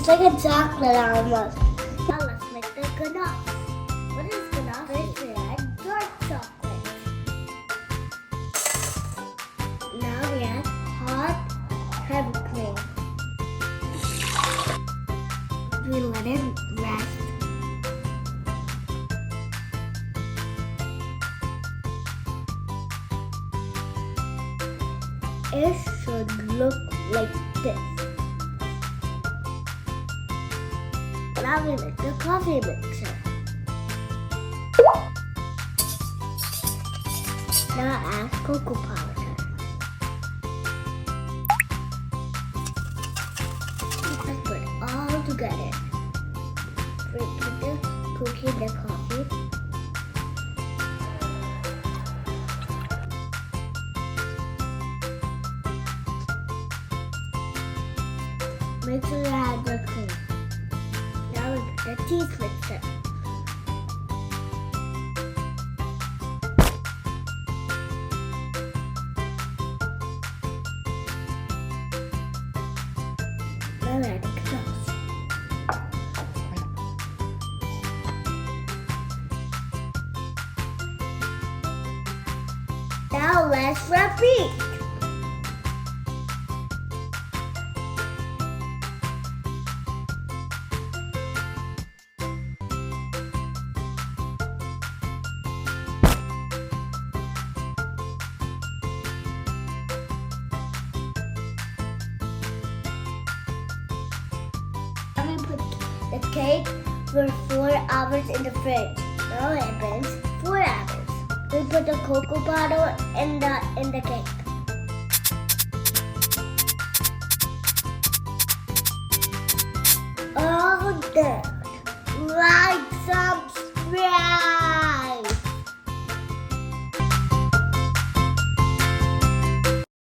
It's like a chocolate almost. Now let's make the ganache. What is ganache? First we add dark chocolate. Now we add hot heavy cream. We let it rest. It should look like this. Now we make the coffee mixer. Now add cocoa powder. Let's put it all together. We put the cookie in the coffee. Make sure you add the cream. Now we put the cheese mixer. Now add the cloves. Now let's repeat. We put the cake for 4 hours in the fridge. Now it happens 4 hours. We put the cocoa bottle in the cake.